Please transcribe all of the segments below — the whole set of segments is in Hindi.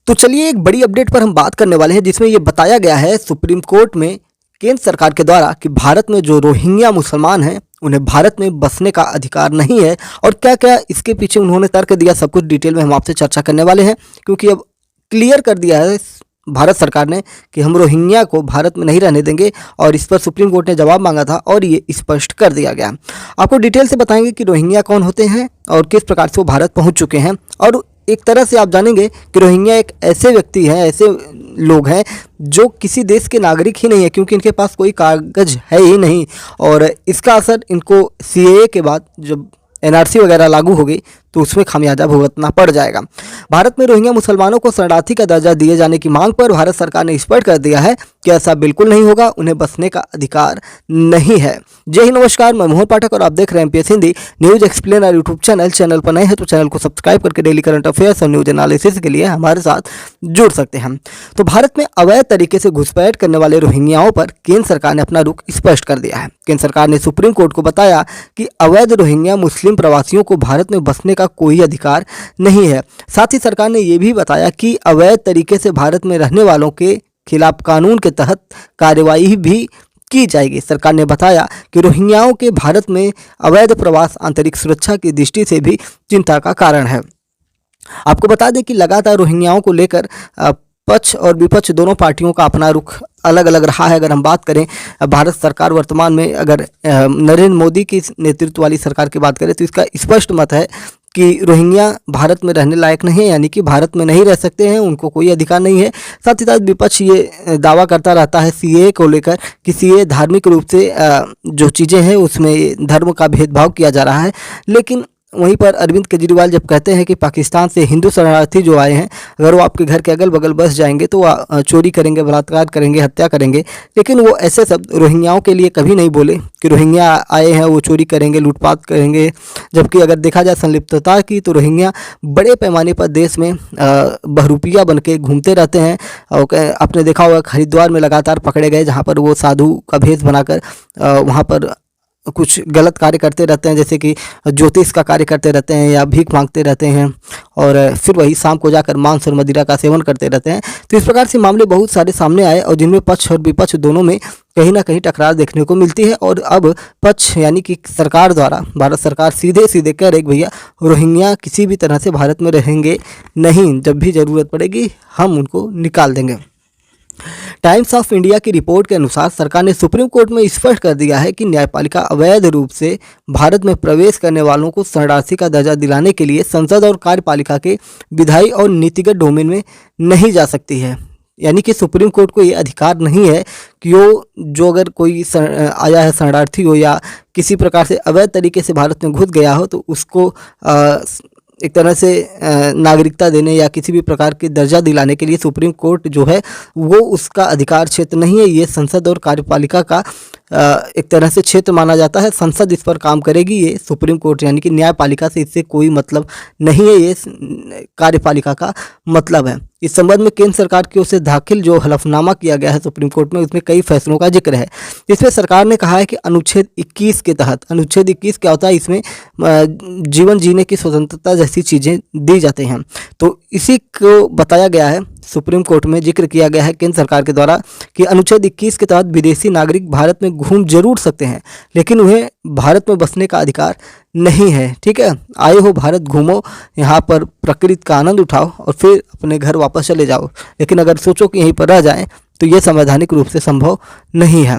तो चलिए एक बड़ी अपडेट पर हम बात करने वाले हैं जिसमें ये बताया गया है सुप्रीम कोर्ट में केंद्र सरकार के द्वारा कि भारत में जो रोहिंग्या मुसलमान हैं उन्हें भारत में बसने का अधिकार नहीं है। और क्या क्या इसके पीछे उन्होंने तर्क दिया, सब कुछ डिटेल में हम आपसे चर्चा करने वाले हैं, क्योंकि अब क्लियर कर दिया है भारत सरकार ने कि हम रोहिंग्या को भारत में नहीं रहने देंगे। और इस पर सुप्रीम कोर्ट ने जवाब मांगा था और ये स्पष्ट कर दिया गया। आपको डिटेल से बताएंगे कि रोहिंग्या कौन होते हैं और किस प्रकार से वो भारत पहुंच चुके हैं। और एक तरह से आप जानेंगे कि रोहिंग्या एक ऐसे व्यक्ति हैं, ऐसे लोग हैं जो किसी देश के नागरिक ही नहीं है, क्योंकि इनके पास कोई कागज है ही नहीं। और इसका असर इनको सीएए के बाद जब एनआरसी वगैरह लागू होगी तो उसमें खामियाजा भुगतना पड़ जाएगा। भारत में रोहिंग्या मुसलमानों को शरणार्थी का दर्जा दिए जाने की मांग पर भारत सरकार ने स्पष्ट कर दिया है कि ऐसा बिल्कुल नहीं होगा, उन्हें बसने का अधिकार नहीं है। जय हिंद, नमस्कार, मैं मोहन पाठक और आप देख रहे हैं MPS Hindi news explainer YouTube channel. Channel पर नए हैं तो चैनल को सब्सक्राइब करके डेली करंट अफेयर्स और न्यूज एनालिसिस के लिए हमारे साथ जुड़ सकते हैं। तो भारत में अवैध तरीके से घुसपैठ करने वाले रोहिंग्याओं पर केंद्र सरकार ने अपना रुख स्पष्ट कर दिया है। केंद्र सरकार ने सुप्रीम कोर्ट को बताया कि अवैध रोहिंग्या मुस्लिम प्रवासियों को भारत में बसने का कोई अधिकार नहीं है। साथ ही सरकार ने यह भी बताया कि अवैध तरीके से भारत में रहने वालों के खिलाफ कानून के तहत कार्यवाही भी की जाएगी। सरकार ने बताया कि रोहिंग्याओं के भारत में अवैध प्रवास आंतरिक सुरक्षा की दृष्टि से भी चिंता का कारण है। आपको बता दें कि लगातार रोहिंग्याओं को लेकर पक्ष और विपक्ष दोनों पार्टियों का अपना रुख अलग अलग रहा है। अगर हम बात करें भारत सरकार वर्तमान में, अगर नरेंद्र मोदी की नेतृत्व वाली सरकार की बात करें तो इसका स्पष्ट मत है कि रोहिंग्या भारत में रहने लायक नहीं है, यानी कि भारत में नहीं रह सकते हैं, उनको कोई अधिकार नहीं है। साथ ही साथ विपक्ष ये दावा करता रहता है सीएए को लेकर कि सीएए धार्मिक रूप से जो चीज़ें हैं उसमें धर्म का भेदभाव किया जा रहा है। लेकिन वहीं पर अरविंद केजरीवाल जब कहते हैं कि पाकिस्तान से हिंदू शरणार्थी जो आए हैं, अगर वो आपके घर के अगल बगल बस जाएंगे तो वो चोरी करेंगे, बलात्कार करेंगे, हत्या करेंगे, लेकिन वो ऐसे शब्द रोहिंग्याओं के लिए कभी नहीं बोले कि रोहिंग्या आए हैं वो चोरी करेंगे, लूटपाट करेंगे। जबकि अगर देखा जाए संलिप्तता की तो रोहिंग्या बड़े पैमाने पर देश में बहरूपिया बन के घूमते रहते हैं। और आपने देखा होगा हरिद्वार में लगातार पकड़े गए, जहाँ पर वो साधु का भेष बनाकर वहाँ पर कुछ गलत कार्य करते रहते हैं, जैसे कि ज्योतिष का कार्य करते रहते हैं या भीख मांगते रहते हैं और फिर वही शाम को जाकर मांस और मदिरा का सेवन करते रहते हैं। तो इस प्रकार से मामले बहुत सारे सामने आए और जिनमें पक्ष और विपक्ष दोनों में कहीं ना कहीं टकरार देखने को मिलती है। और अब पक्ष यानी कि सरकार द्वारा भारत सरकार सीधे सीधे कह रही भैया रोहिंग्या किसी भी तरह से भारत में रहेंगे नहीं, जब भी ज़रूरत पड़ेगी हम उनको निकाल देंगे। टाइम्स ऑफ इंडिया की रिपोर्ट के अनुसार सरकार ने सुप्रीम कोर्ट में स्पष्ट कर दिया है कि न्यायपालिका अवैध रूप से भारत में प्रवेश करने वालों को शरणार्थी का दर्जा दिलाने के लिए संसद और कार्यपालिका के विधायी और नीतिगत डोमेन में नहीं जा सकती है। यानी कि सुप्रीम कोर्ट को ये अधिकार नहीं है कि वो जो अगर कोई आया है शरणार्थी हो या किसी प्रकार से अवैध तरीके से भारत में घुस गया हो तो उसको एक तरह से नागरिकता देने या किसी भी प्रकार की दर्जा दिलाने के लिए सुप्रीम कोर्ट जो है वो उसका अधिकार क्षेत्र नहीं है। ये संसद और कार्यपालिका का एक तरह से क्षेत्र माना जाता है। संसद इस पर काम करेगी, ये सुप्रीम कोर्ट यानी कि न्यायपालिका से इससे कोई मतलब नहीं है, ये कार्यपालिका का मतलब है। इस संबंध में केंद्र सरकार की ओर से दाखिल जो हलफनामा किया गया है सुप्रीम कोर्ट में, उसमें कई फैसलों का जिक्र है। इसमें सरकार ने कहा है कि अनुच्छेद 21 के तहत, अनुच्छेद 21 क्या होता है, इसमें जीवन जीने की स्वतंत्रता जैसी चीज़ें दी जाती हैं। तो इसी को बताया गया है, सुप्रीम कोर्ट में जिक्र किया गया है केंद्र सरकार के द्वारा कि अनुच्छेद 21 के तहत विदेशी नागरिक भारत में घूम जरूर सकते हैं लेकिन उन्हें भारत में बसने का अधिकार नहीं है। ठीक है, आए हो भारत, घूमो, यहाँ पर प्रकृति का आनंद उठाओ और फिर अपने घर वापस चले जाओ, लेकिन अगर सोचो कि यहीं पर रह जाएं तो ये संवैधानिक रूप से संभव नहीं है।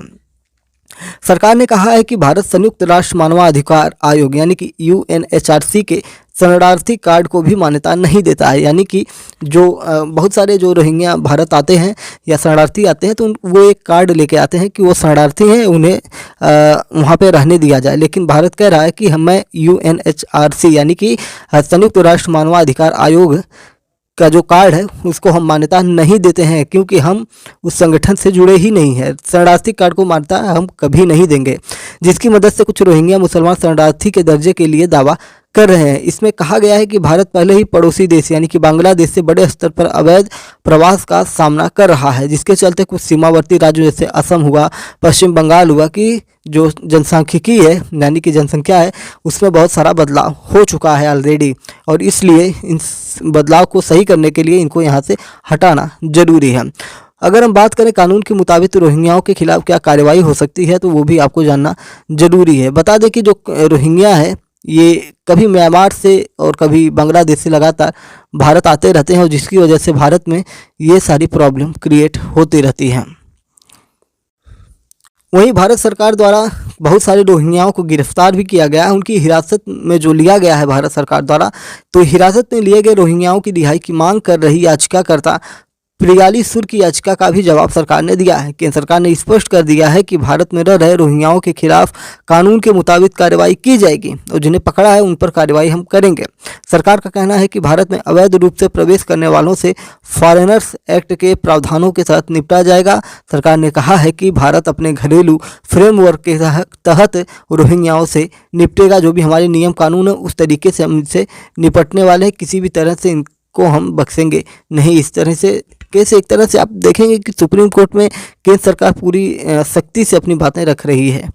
सरकार ने कहा है कि भारत संयुक्त राष्ट्र मानवाधिकार आयोग यानी कि यूएनएचआरसी के शरणार्थी कार्ड को भी मान्यता नहीं देता है। यानी कि जो बहुत सारे जो रोहिंग्या भारत आते हैं या शरणार्थी आते हैं तो वो एक कार्ड लेके आते हैं कि वो शरणार्थी हैं, उन्हें वहाँ पे रहने दिया जाए। लेकिन भारत कह रहा है कि हमें यूएनएचआरसी यानी कि संयुक्त राष्ट्र मानवाधिकार आयोग का जो कार्ड है उसको हम मान्यता नहीं देते हैं, क्योंकि हम उस संगठन से जुड़े ही नहीं हैं। शरणार्थी कार्ड को मान्यता हम कभी नहीं देंगे, जिसकी मदद से कुछ रोहिंग्या मुसलमान शरणार्थी के दर्जे के लिए दावा कर रहे हैं। इसमें कहा गया है कि भारत पहले ही पड़ोसी देश यानी कि बांग्लादेश से बड़े स्तर पर अवैध प्रवास का सामना कर रहा है, जिसके चलते कुछ सीमावर्ती राज्यों जैसे असम हुआ, पश्चिम बंगाल हुआ की जो जनसांख्यिकी है यानी कि जनसंख्या है उसमें बहुत सारा बदलाव हो चुका है ऑलरेडी, और इसलिए इन बदलाव को सही करने के लिए इनको यहाँ से हटाना जरूरी है। अगर हम बात करें कानून के मुताबिक तो रोहिंग्याओं के खिलाफ क्या कार्रवाई हो सकती है, तो वो भी आपको जानना जरूरी है। बता दें कि जो रोहिंग्या है ये कभी म्यांमार से और कभी बांग्लादेश से लगातार भारत आते रहते हैं, और जिसकी वजह से भारत में ये सारी प्रॉब्लम क्रिएट होती रहती हैं। वहीं भारत सरकार द्वारा बहुत सारे रोहिंग्याओं को गिरफ्तार भी किया गया है, उनकी हिरासत में जो लिया गया है भारत सरकार द्वारा, तो हिरासत में लिए गए रोहिंग्याओं की रिहाई की मांग कर रही याचिकाकर्ता प्रियाली सुर की याचिका का भी जवाब सरकार ने दिया है। केंद्र सरकार ने स्पष्ट कर दिया है कि भारत में रह रहे रोहिंग्याओं के खिलाफ कानून के मुताबिक कार्रवाई की जाएगी और जिन्हें पकड़ा है उन पर कार्रवाई हम करेंगे। सरकार का कहना है कि भारत में अवैध रूप से प्रवेश करने वालों से फॉरेनर्स एक्ट के प्रावधानों के साथ निपटा जाएगा। सरकार ने कहा है कि भारत अपने घरेलू फ्रेमवर्क के तहत रोहिंग्याओं से निपटेगा। जो भी हमारे नियम कानून है उस तरीके से हम इनसे निपटने वाले हैं, किसी भी तरह से इनको हम बख्शेंगे नहीं। इस तरह से कैसे एक तरह से आप देखेंगे कि सुप्रीम कोर्ट में केंद्र सरकार पूरी सख्ती से अपनी बातें रख रही है।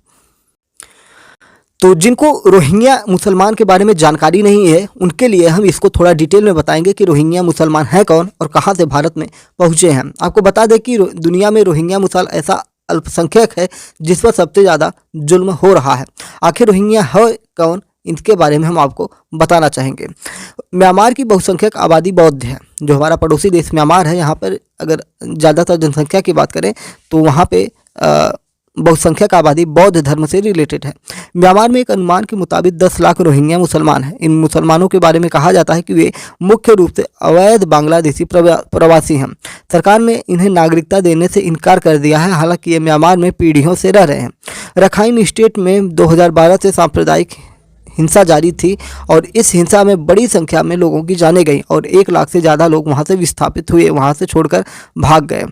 तो जिनको रोहिंग्या मुसलमान के बारे में जानकारी नहीं है उनके लिए हम इसको थोड़ा डिटेल में बताएंगे कि रोहिंग्या मुसलमान है कौन और कहां से भारत में पहुंचे हैं। आपको बता दें कि दुनिया में रोहिंग्या मुसलमान ऐसा अल्पसंख्यक है जिस पर सबसे ज़्यादा जुल्म हो रहा है। आखिर रोहिंग्या है कौन, इनके बारे में हम आपको बताना चाहेंगे। म्यांमार की बहुसंख्यक आबादी बौद्ध है। जो हमारा पड़ोसी देश म्यांमार है, यहाँ पर अगर ज़्यादातर जनसंख्या की बात करें तो वहाँ पे बहुसंख्यक आबादी बौद्ध धर्म से रिलेटेड है। म्यांमार में एक अनुमान के मुताबिक 10 लाख रोहिंग्या मुसलमान हैं। इन मुसलमानों के बारे में कहा जाता है कि वे मुख्य रूप से अवैध बांग्लादेशी प्रवासी हैं। सरकार ने इन्हें नागरिकता देने से इनकार कर दिया है, हालांकि ये म्यांमार में पीढ़ियों से रह रहे हैं। रखाइन स्टेट में 2012 से सांप्रदायिक हिंसा जारी थी और इस हिंसा में बड़ी संख्या में लोगों की जानें गई और 1 लाख से ज़्यादा लोग वहां से विस्थापित हुए, वहां से छोड़कर भाग गए।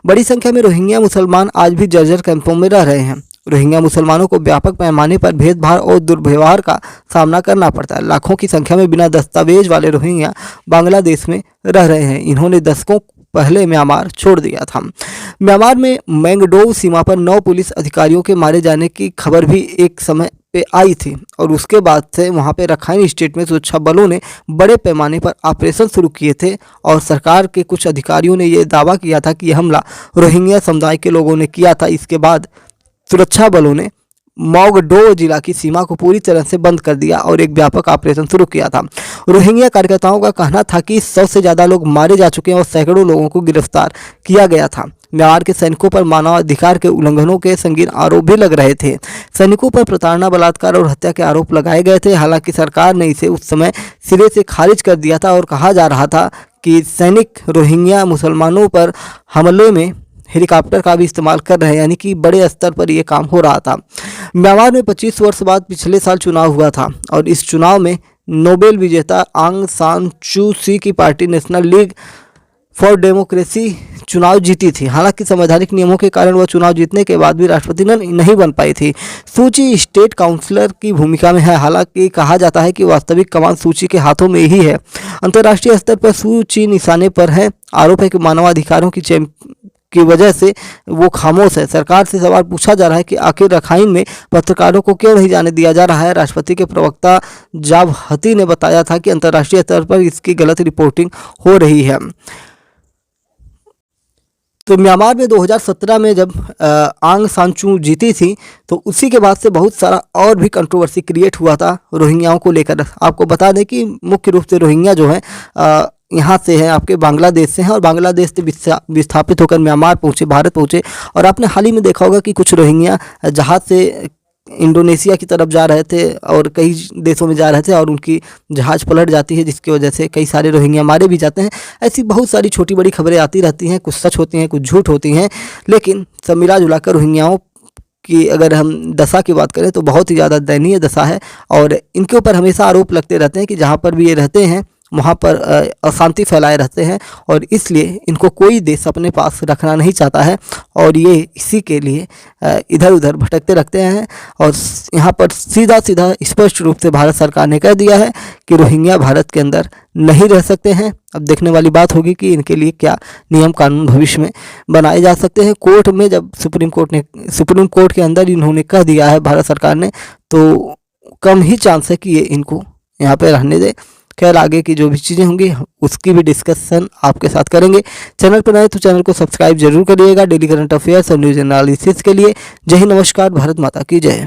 बड़ी संख्या में रोहिंग्या मुसलमान आज भी जर्जर कैंपों में रह रहे हैं। रोहिंग्या मुसलमानों को व्यापक पैमाने पर भेदभाव और दुर्व्यवहार का सामना करना पड़ता है। लाखों की संख्या में बिना दस्तावेज वाले रोहिंग्या बांग्लादेश में रह रहे हैं। इन्होंने दशकों पहले म्यांमार छोड़ दिया था। म्यांमार में मैंगडोव सीमा पर 9 पुलिस अधिकारियों के मारे जाने की खबर भी एक समय पे आई थी और उसके बाद से वहाँ पे रखाइन स्टेट में सुरक्षा बलों ने बड़े पैमाने पर ऑपरेशन शुरू किए थे और सरकार के कुछ अधिकारियों ने ये दावा किया था कि यह हमला रोहिंग्या समुदाय के लोगों ने किया था। इसके बाद सुरक्षा बलों ने मैंगडोव जिला की सीमा को पूरी तरह से बंद कर दिया और एक व्यापक ऑपरेशन शुरू किया था। रोहिंग्या कार्यकर्ताओं का कहना था कि 100 से ज़्यादा लोग मारे जा चुके हैं और सैकड़ों लोगों को गिरफ्तार किया गया था। म्यांमार के सैनिकों पर मानवाधिकार के उल्लंघनों के संगीन आरोप भी लग रहे थे। सैनिकों पर प्रताड़ना, बलात्कार और हत्या के आरोप लगाए गए थे। हालांकि सरकार ने इसे उस समय सिरे से खारिज कर दिया था और कहा जा रहा था कि सैनिक रोहिंग्या मुसलमानों पर हमले में हेलीकॉप्टर का भी इस्तेमाल कर रहे हैं, यानी कि बड़े स्तर पर यह काम हो रहा था। म्यांमार में 25 वर्ष बाद पिछले साल चुनाव हुआ था और इस चुनाव में नोबेल विजेता आंग सान सू की की party national league for democracy चुनाव जीती थी। हालांकि संवैधानिक नियमों के कारण वह चुनाव जीतने के बाद भी राष्ट्रपति नहीं बन पाई थी। सूची स्टेट काउंसलर की भूमिका में है। हालांकि कहा जाता है कि वास्तविक कमान सूची के हाथों में ही है। अंतर्राष्ट्रीय स्तर पर सूची निशाने पर है। आरोप है कि मानवाधिकारों की वजह से वो खामोश है। सरकार से सवाल पूछा जा रहा है कि आखिर रखाइन में पत्रकारों को क्यों नहीं जाने दिया जा रहा है। राष्ट्रपति के प्रवक्ता जाव हती ने बताया था कि अंतर्राष्ट्रीय स्तर पर इसकी गलत रिपोर्टिंग हो रही है। तो म्यांमार में 2017 में जब आंग सान सू जीती थी तो उसी के बाद से बहुत सारा और भी कंट्रोवर्सी क्रिएट हुआ था रोहिंग्याओं को लेकर। आपको बता दें कि मुख्य रूप से रोहिंग्या जो है यहाँ से है, आपके बांग्लादेश से हैं और बांग्लादेश से विस्थापित होकर म्यांमार पहुँचे, भारत पहुँचे। और आपने हाल ही में देखा होगा कि कुछ रोहिंग्या जहाज़ से इंडोनेशिया की तरफ जा रहे थे और कई देशों में जा रहे थे और उनकी जहाज़ पलट जाती है, जिसकी वजह से कई सारे रोहिंग्या मारे भी जाते हैं। ऐसी बहुत सारी छोटी बड़ी खबरें आती रहती हैं, कुछ सच होती हैं, कुछ झूठ होती हैं, लेकिन सब मिला जुला कर रोहिंग्याओं कि अगर हम दशा की बात करें तो बहुत ही ज़्यादा दयनीय दशा है। और इनके ऊपर हमेशा आरोप लगते रहते हैं कि जहाँ पर भी ये रहते हैं वहाँ पर अशांति फैलाए रहते हैं और इसलिए इनको कोई देश अपने पास रखना नहीं चाहता है और ये इसी के लिए इधर उधर भटकते रखते हैं। और यहाँ पर सीधा सीधा स्पष्ट रूप से भारत सरकार ने कह दिया है कि रोहिंग्या भारत के अंदर नहीं रह सकते हैं। अब देखने वाली बात होगी कि इनके लिए क्या नियम कानून भविष्य में बनाए जा सकते हैं। कोर्ट में जब सुप्रीम कोर्ट के अंदर इन्होंने कह दिया है भारत सरकार ने, तो कम ही चांस है कि ये इनको यहाँ पे रहने दे। खैर आगे की जो भी चीज़ें होंगी उसकी भी डिस्कशन आपके साथ करेंगे। चैनल पर नए तो चैनल को सब्सक्राइब जरूर करिएगा डेली करंट अफेयर्स और न्यूज एनालिसिस के लिए। जय हिंद, नमस्कार, भारत माता की जय।